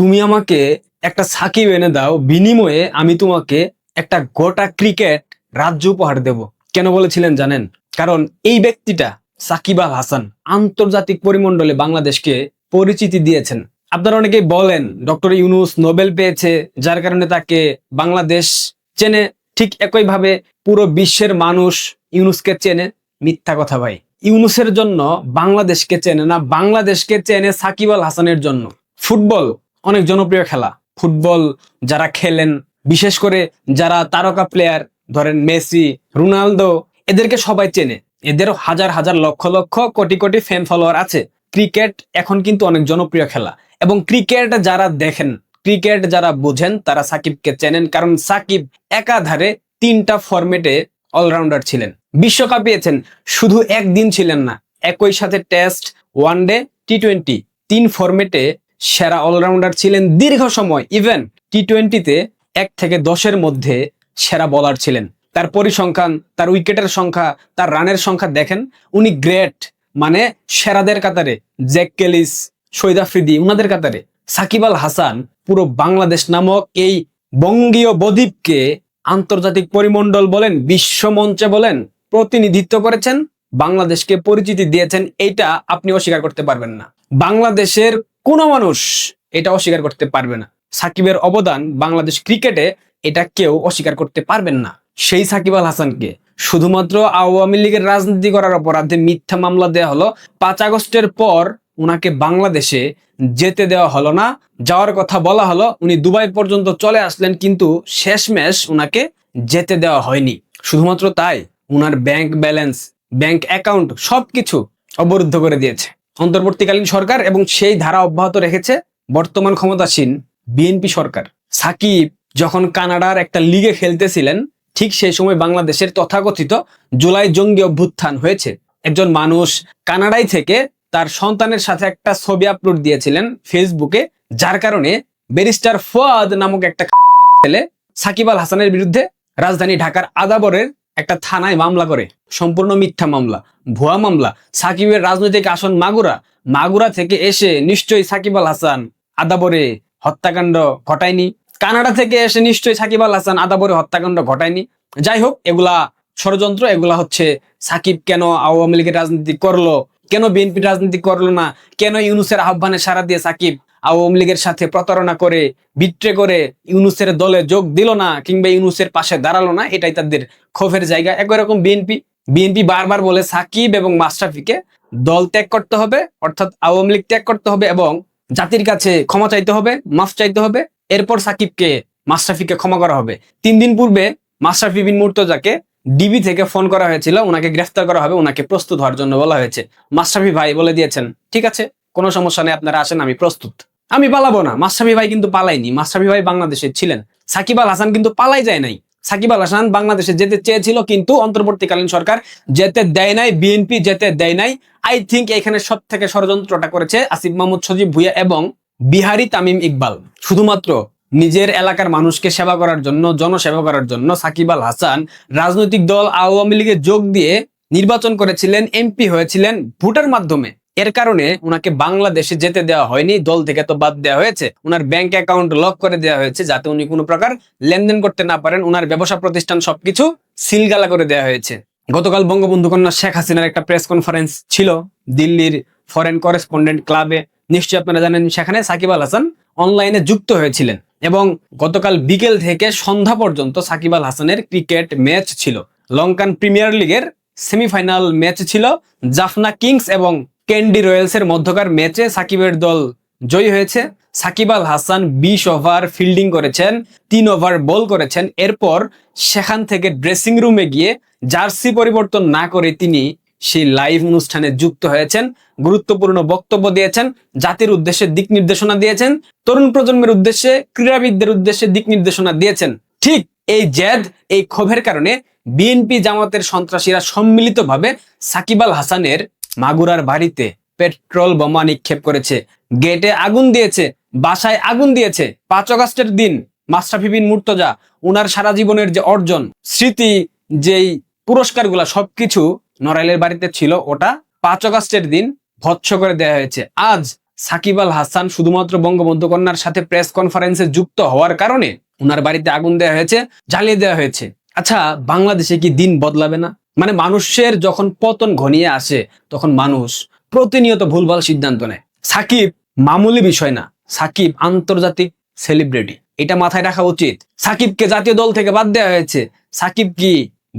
তুমি আমাকে একটা সাকিব এনে দাও, বিনিময়ে আমি তোমাকে একটা গোটা ক্রিকেট রাজ্য উপহার দেব। কেন বলেছিলেন জানেন? কারণ এই ব্যক্তিটা সাকিব আল হাসান আন্তর্জাতিক পরিমণ্ডলে বাংলাদেশকে পরিচিতি দিয়েছেন। আপনারা অনেকেই বলেন ডক্টর ইউনূস নোবেল পেয়েছে, যার কারণে তাকে বাংলাদেশ চেনে। ঠিক একইভাবে পুরো বিশ্বের মানুষ ইউনূসকে চেনে। মিথ্যা কথা ভাই। ইউনূসের জন্য বাংলাদেশকে চেনে না, বাংলাদেশকে চেনে সাকিব আল হাসানের জন্য। ফুটবল অনেক জনপ্রিয় খেলা। ফুটবল যারা খেলেন, বিশেষ করে যারা তারকা প্লেয়ার, ধরেন মেসি, রোনালদো, এদেরকে সবাই চেনে। এদেরও হাজার হাজার লক্ষ লক্ষ কোটি কোটি ফ্যান ফলোয়ার আছে। ক্রিকেট এখন কিন্তু অনেক জনপ্রিয় খেলা, এবং ক্রিকেট যারা দেখেন, ক্রিকেট যারা বোঝেন, তারা সাকিবকে চেনেন। কারণ সাকিব একাধারে 3টা ফরম্যাটে অলরাউন্ডার ছিলেন। বিশ্বকাপ পেয়েছেন, শুধু একদিন ছিলেন না, একই সাথে টেস্ট, ওয়ানডে, টি-20 3 ফরম্যাটে সেরা অলরাউন্ডার ছিলেন দীর্ঘ সময়। ইভেন টি-20তে 1 থেকে 10-এর মধ্যে সেরা বোলার ছিলেন। তার পরিসংখ্যান, তার উইকেটের সংখ্যা, তার রানের সংখ্যা দেখেন, উনি গ্রেট, মানে সেরাদের কাতারে। জ্যাক ক্যালিস, শহীদ আফ্রিদি, উনাদের কাতারে। সাকিব আল হাসান পুরো বাংলাদেশ নামক এই বঙ্গীয় বদ্বীপকে আন্তর্জাতিক পরিমণ্ডল বলেন, বিশ্বমঞ্চে বলেন, প্রতিনিধিত্ব করেছেন, বাংলাদেশকে পরিচিতি দিয়েছেন। এইটা আপনি অস্বীকার করতে পারবেন না। বাংলাদেশের কোনো মানুষ এটা অস্বীকার করতে পারবে না। সাকিবের অবদান বাংলাদেশ ক্রিকেটে, এটা কেউ অস্বীকার করতে পারবেন না। সেই সাকিব আল হাসানকে শুধুমাত্র আওয়ামী লীগের রাজনীতি করার অপরাধে মিথ্যা মামলা দেওয়া হলো। 5 আগস্টের পর উনাকে বাংলাদেশে যেতে দেওয়া হলো না। যাওয়ার কথা বলা হলো, উনি দুবাই পর্যন্ত চলে আসলেন, কিন্তু শেষমেশ উনাকে যেতে দেওয়া হয়নি। শুধুমাত্র তাই, উনার ব্যাংক ব্যালেন্স, ব্যাংক অ্যাকাউন্ট সবকিছু অবরুদ্ধ করে দিয়েছে অন্তর্বর্তীকালীন সরকার, এবং সেই ধারা অব্যাহত রেখেছে বর্তমান ক্ষমতাসীন বিএনপি সরকার। সাকিব যখন কানাডার একটা লিগে খেলতেছিলেন, ঠিক সেই সময় বাংলাদেশের তথাকথিত জুলাই জঙ্গি অভ্যুত্থান হয়েছে। একজন মানুষ কানাডায় থেকে তার সন্তানের সাথে একটা ছবি আপলোড দিয়েছিলেন ফেসবুকে, যার কারণে ব্যারিস্টার ফুয়াদ নামক একটা ছেলে সাকিব আল হাসানের বিরুদ্ধে রাজধানী ঢাকার আদাবরের একটা থানায় মামলা করে। সম্পূর্ণ মিথ্যা মামলা, ভুয়া মামলা। সাকিবের রাজনৈতিক আসন মাগুরা, মাগুরা থেকে এসে নিশ্চয়ই সাকিব আল হাসান আদাবরে হত্যাকাণ্ড ঘটায়নি। কানাডা থেকে এসে নিশ্চয়ই সাকিব আল হাসান আদাবরে হত্যাকাণ্ড ঘটায়নি। যাই হোক, এগুলা ষড়যন্ত্র। এগুলা হচ্ছে সাকিব কেন আওয়ামী লীগের রাজনীতি করলো, কেন বিএনপির রাজনীতি করলো না, কেন ইউনূসের আহ্বানে সাড়া দিয়ে সাকিব আওয়ামী লীগের সাথে প্রতারণা করে, বিট্রে করে ইউনূসের দলে যোগ দিল না, কিংবা ইউনূসের পাশে দাঁড়ালো না, এটাই তাদের ক্ষোভের জায়গা। একই রকম বিএনপি বারবার বলে সাকিব এবং মাশরাফিকে দল ত্যাগ করতে হবে, অর্থাৎ আওয়ামী লীগ ত্যাগ করতে হবে, এবং জাতির কাছে ক্ষমা চাইতে হবে, মাফ চাইতে হবে। এরপর সাকিবকে, মাশরাফিকে ক্ষমা করা হবে। 3 দিন পূর্বে মাশরাফি বিন মুর্তজাকে ডিবি থেকে ফোন করা হয়েছিল, ওনাকে গ্রেফতার করা হবে, ওনাকে প্রস্তুত হওয়ার জন্য বলা হয়েছে। মাশরাফি ভাই বলে দিয়েছেন, ঠিক আছে, কোনো সমস্যা নেই, আপনারা আসেন, আমি প্রস্তুত, আমি পালাবো না। মাশরাফি ভাই কিন্তু পালাইনি, মাশরাফি ভাই বাংলাদেশে ছিলেন। সাকিব আল হাসান কিন্তু পালাই যায় নাই। সাকিব আল হাসান বাংলাদেশে যেতে চেয়েছিল, কিন্তু অন্তর্বর্তীকালীন সরকার যেতে দেয় নাই, বিএনপি যেতে দেয় নাই। আই থিঙ্ক এখানে সব থেকে ষড়যন্ত্রটা করেছে আসিফ মাহমুদ সজীব ভুঁইয়া এবং বিহারি তামিম ইকবাল। শুধুমাত্র নিজের এলাকার মানুষকে সেবা করার জন্য, জনসেবা করার জন্য সাকিব আল হাসান রাজনৈতিক দল আওয়ামী লীগে যোগ দিয়ে নির্বাচন করেছিলেন, এমপি হয়েছিলেন ভোটের মাধ্যমে। এর কারণে উনাকে বাংলাদেশে যেতে দেওয়া হয়নি, দল থেকে তো বাদ দেওয়া হয়েছে। উনার ব্যাংক অ্যাকাউন্ট লক করে দেওয়া হয়েছে, যাতে উনি কোনো প্রকার লেনদেন করতে না পারেন। উনার ব্যবসা প্রতিষ্ঠান সবকিছু সিলগালা করে দেওয়া হয়েছে। গতকাল বঙ্গবন্ধু কন্যা শেখ হাসিনার একটা প্রেস কনফারেন্স ছিল দিল্লির ফরেন করেসপন্ডেন্ট ক্লাবে। নিশ্চয়ই আপনারা জানেন, সেখানে সাকিব আল হাসান অনলাইনে যুক্ত হয়েছিলেন, এবং গতকাল বিকেল থেকে সন্ধ্যা পর্যন্ত সাকিব আল হাসানের ক্রিকেট ম্যাচ ছিল। লঙ্কান প্রিমিয়ার লিগের সেমিফাইনাল ম্যাচ ছিল। জাফনা কিংস এবং ক্যান্ডি রয়্যালসের মধ্যকার ম্যাচে সাকিবের দল জয়ী হয়েছে। সাকিব আল হাসান 20 ওভার ফিল্ডিং করেছেন, 3 ওভার বল করেছেন। এরপর সেখান থেকে ড্রেসিং রুমে গিয়ে জার্সি পরিবর্তন না করে তিনি সেই লাইভ অনুষ্ঠানে যুক্ত হয়েছেন, গুরুত্বপূর্ণ বক্তব্য দিয়েছেন, জাতির উদ্দেশ্যে দিক নির্দেশনা দিয়েছেন, তরুণ প্রজন্মের উদ্দেশ্যে, ক্রীড়াবিদদের উদ্দেশ্যে দিক নির্দেশনা দিয়েছেন। ঠিক এই জেদ, এই ক্ষোভের কারণে বিএনপি জামাতের সন্ত্রাসীরা সম্মিলিতভাবে সাকিব আল হাসানের মাগুরার বাড়িতে পেট্রোল বোমা নিক্ষেপ করেছে, গেটে আগুন দিয়েছে, বাসায় আগুন দিয়েছে। 5 আগস্টের দিন মাশরাফি বিন মুর্তজা, উনার সারা জীবনের যে অর্জন, স্মৃতি, যেই পুরস্কারগুলা সবকিছু নড়াইলের বাড়িতে ছিল, ওটা 5 আগস্টের দিন ভৎস করে দেওয়া হয়েছে। আজ সাকিব আল হাসান শুধুমাত্র বঙ্গবন্ধু কন্যার সাথে প্রেস কনফারেন্সে যুক্ত হওয়ার কারণে উনার বাড়িতে আগুন দেওয়া হয়েছে, জ্বালিয়ে দেওয়া হয়েছে। আচ্ছা, বাংলাদেশে কি দিন বদলাবে না? মানে মানুষের যখন পতন ঘনিয়ে আসে তখন মানুষ প্রতিনিয়ত ভুলভাল সিদ্ধান্ত নেয়। সাকিব মামুলি বিষয় না, সাকিব আন্তর্জাতিক সেলিব্রিটি, এটা মাথায় রাখা উচিত। সাকিবকে জাতীয় দল থেকে বাদ দেওয়া হয়েছে। সাকিব কি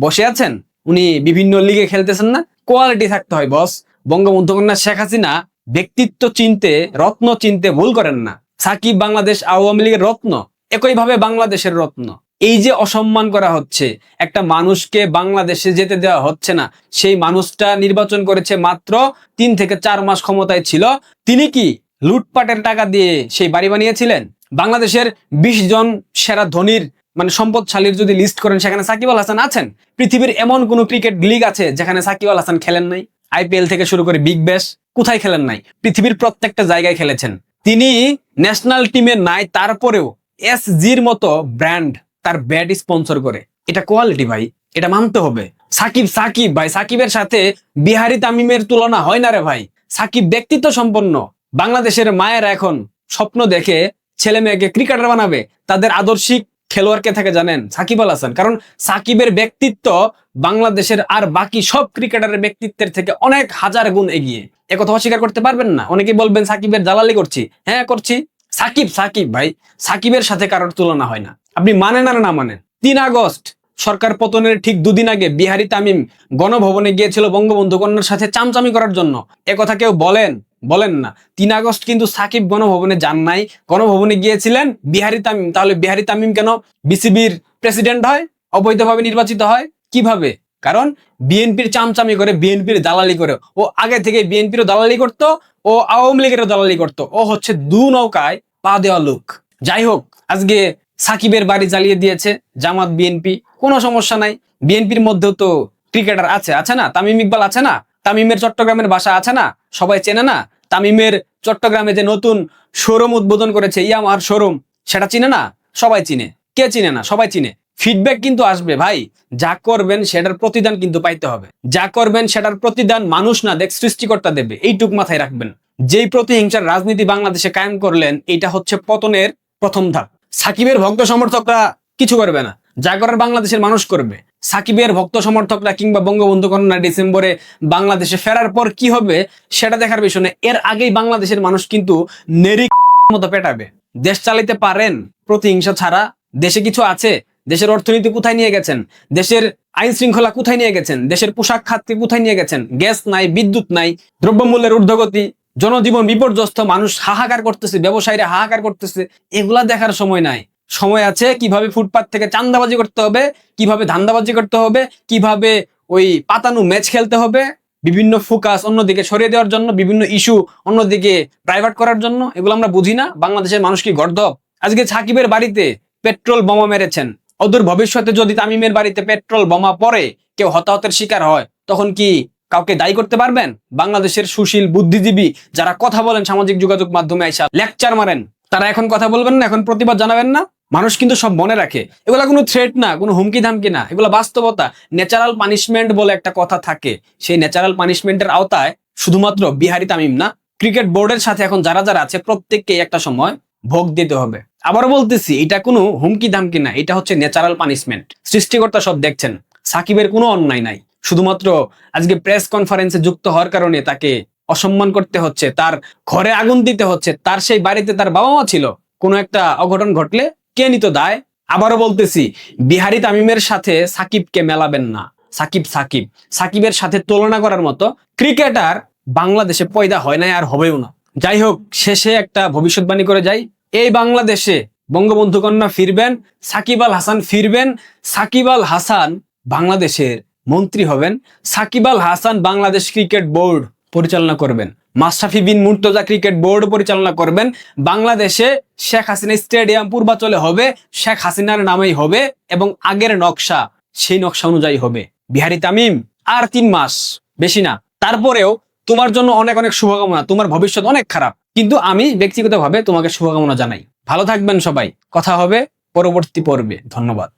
বসে আছেন? উনি বিভিন্ন লিগে খেলতেছেন না? কোয়ালিটি থাকতে হয় বস। বঙ্গবন্ধু কন্যা শেখ হাসিনা ব্যক্তিত্ব চিনতে, রত্ন চিনতে ভুল করেন না। সাকিব বাংলাদেশ আওয়ামী লীগের রত্ন, একইভাবে বাংলাদেশের রত্ন। এই যে অসম্মান করা হচ্ছে, একটা মানুষকে বাংলাদেশে যেতে দেওয়া হচ্ছে না, সেই মানুষটা নির্বাচন করেছে মাত্র 3 থেকে 4 মাস ক্ষমতায় ছিল। তিনি কি লুটপাটের টাকা দিয়ে সেই বাড়ি বানিয়েছিলেন? বাংলাদেশের 20 জন সেরা ধনীর মানে সম্পদশালীর যদি লিস্ট করেন, সেখানে সাকিব আল হাসান আছেন? পৃথিবীর এমন কোন ক্রিকেট লিগ আছে যেখানে সাকিব আল হাসান খেলেন নাই? আইপিএল থেকে শুরু করে বিগ ব্যাশ, কোথায় খেলেন নাই? পৃথিবীর প্রত্যেকটা জায়গায় খেলেছেন। তিনি ন্যাশনাল টিমে নাই, তারপরেও এসজির মতো ব্র্যান্ড তার ব্যাট স্পন্সর করে। এটা কোয়ালিটি ভাই, এটা মানতে হবে। সাকিব সাকিব ভাই, সাকিবের সাথে বিহারি তামিমের তুলনা হয় না রে ভাই। সাকিব ব্যক্তিত্ব সম্পন্ন। বাংলাদেশের মায়েরা এখন স্বপ্ন দেখে ছেলে মেয়েকে ক্রিকেটার বানাবে, তাদের আদর্শিক খেলোয়াড়কে থাকে জানেন? সাকিব আল হাসান। কারণ সাকিবের ব্যক্তিত্ব বাংলাদেশের আর বাকি সব ক্রিকেটারের ব্যক্তিত্বের থেকে অনেক হাজার গুণ এগিয়ে। একথা অস্বীকার করতে পারবেন না। অনেকে বলবেন সাকিবের দালালি করছি। হ্যাঁ করছি। সাকিব সাকিব ভাই, সাকিবের সাথে কারোর তুলনা হয় না। আপনি মানেন আর না মানেন, 3 আগস্ট সরকার পতনের ঠিক 2 দিন আগে বিহারি তামিম গণভবনে গিয়েছিল বঙ্গবন্ধু কন্যার সাথে চামচামি করার জন্য। একথা কেউ বলেন না। 3 আগস্ট কিন্তু সাকিব গণভবনে যান নাই, গণভবনে গিয়েছিলেন বিহারি তামিম। তাহলে বিহারি তামিম কেন বিসিবির প্রেসিডেন্ট হয়, অবৈধভাবে নির্বাচিত হয়? কিভাবে? কারণ বিএনপির চামচামি করে, বিএনপির দালালি করে। ও আগে থেকে বিএনপিরও দালালি করতো, ও আওয়ামী লীগেরও দালালি করতো। ও হচ্ছে 2 নৌকায় পা দেওয়া লোক। যাই হোক, আজকে সাকিবের বাড়ি জ্বালিয়ে দিয়েছে জামাত বিএনপি, কোনো সমস্যা নাই। বিএনপির মধ্যেও তো ক্রিকেটার আছে না? তামিম ইকবাল আছে না? তামিমের চট্টগ্রামের বাসা আছে না? সবাই চেনে না? তামিমের চট্টগ্রামে যে নতুন শোরুম উদ্বোধন করেছে, ইয়ামাহার শোরুম, সেটা চিনে না? সবাই চিনে। কে চিনে না? সবাই চিনে। ফিডব্যাক কিন্তু আসবে ভাই। যা করবেন সেটার প্রতিদান কিন্তু পাইতে হবে। যা করবেন সেটার প্রতিদান মানুষ না দেখ, সৃষ্টিকর্তা দেবে। এইটুক মাথায় রাখবেন। যেই প্রতিহিংসার রাজনীতি বাংলাদেশে কায়েম করলেন, এটা হচ্ছে পতনের প্রথম ধাপ। সাকিবের ভক্ত সমর্থকরা কিছু করবে না, যা করার বাংলাদেশের মানুষ করবে। সাকিবের ভক্ত সমর্থকরা কিংবা বঙ্গবন্ধু কন্যা ডিসেম্বরে বাংলাদেশে ফেরার পর কি হবে সেটা দেখার বিষয় না। এর আগেই বাংলাদেশের মানুষ কিন্তু মতো পেটাবে। দেশ চালাইতে পারেন প্রতিহিংসা ছাড়া? দেশে কিছু আছে? দেশের অর্থনীতি কোথায় নিয়ে গেছেন? দেশের আইন শৃঙ্খলা কোথায় নিয়ে গেছেন? দেশের পোশাক খাতকে কোথায় নিয়ে গেছেন? গ্যাস নাই, বিদ্যুৎ নাই, দ্রব্যমূল্যের ঊর্ধ্বগতি, জনজীবন বিপর্যস্ত, মানুষ হাহাকার করতেছে, ব্যবসায়ীরা হাহাকার করতেছে। এগুলা দেখার সময় নাই। সময় আছে কিভাবে ফুটপাত থেকে চাঁদাবাজি করতে হবে, কিভাবে ধান্দাবাজি করতে হবে, কিভাবে ওই পাতানো ম্যাচ খেলতে হবে, বিভিন্ন ফোকাস অন্যদিকে সরিয়ে দেওয়ার জন্য, বিভিন্ন ইস্যু অন্যদিকে প্রাইভেট করার জন্য। এগুলো আমরা বুঝি না? বাংলাদেশের মানুষ কি গর্দভ? আজকে সাকিবের বাড়িতে পেট্রোল বোমা মেরেছেন। অদূর ভবিষ্যতে যদি তামিমের বাড়িতে পেট্রোল বোমা পড়ে, কেউ হতাহতের শিকার হয়, তখন কি কাউকে দায়ী করতে পারবেন? বাংলাদেশের সুশীল বুদ্ধিজীবী যারা কথা বলেন সামাজিক যোগাযোগ মাধ্যমে আইসা লেকচার মারেন, তারা এখন কথা বলবেন না? এখন প্রতিবাদ জানাবেন না? মানুষ কিন্তু সব মনে রাখে। এগুলা কোনো থ্রেট না, কোনো হুমকি ধামকি না, এগুলা বাস্তবতা। ন্যাচারাল পানিশমেন্ট বলে একটা কথা থাকে, সেই ন্যাচারাল পানিশমেন্টের আওতায় শুধুমাত্র বিহারি তামিম না, ক্রিকেট বোর্ডের সাথে এখন যারা যারা আছে প্রত্যেককে একটা সময় ভোগ দিতে হবে। আবারও বলতেছি, এটা কোনো হুমকি ধামকি না, এটা হচ্ছে ন্যাচারাল পানিশমেন্ট। সৃষ্টিকর্তা সব দেখছেন। সাকিবের কোনো অন্যায় নাই, শুধুমাত্র আজকে প্রেস কনফারেন্সে যুক্ত হওয়ার কারণে তাকে অসম্মান করতে হচ্ছে, তার ঘরে আগুন দিতে হচ্ছে। তার সেই বাড়িতে তার বাবা মা ছিল, কোনো একটা অঘটন ঘটলে কে নিত দায়? আবারও বলতেছি, বিহারি তামিমের সাথে সাকিবকে মেলাবেন না। সাকিবের সাথে তুলনা করার মতো ক্রিকেটার বাংলাদেশে পয়দা হয় নাই, আর হবেও না। যাই হোক, শেষে একটা ভবিষ্যৎবাণী করে যাই। এই বাংলাদেশে বঙ্গবন্ধু কন্যা ফিরবেন, সাকিব আল হাসান ফিরবেন, সাকিব আল হাসান বাংলাদেশের মন্ত্রী হবেন, সাকিব আল হাসান বাংলাদেশ ক্রিকেট বোর্ড পরিচালনা করবেন, মাশরাফি বিন মুর্তজা ক্রিকেট বোর্ড পরিচালনা করবেন। বাংলাদেশে শেখ হাসিনা স্টেডিয়াম পূর্বাচলে হবে, শেখ হাসিনার নামেই হবে, এবং আগের নকশা সেই নকশা অনুযায়ী হবে। বিহারি তামিম, আর 3 মাস, বেশি না। তারপরেও তোমার জন্য অনেক অনেক শুভকামনা। তোমার ভবিষ্যৎ অনেক খারাপ, কিন্তু আমি ব্যক্তিগতভাবে তোমাকে শুভকামনা জানাই। ভালো থাকবেন সবাই। কথা হবে পরবর্তী পর্বে। ধন্যবাদ।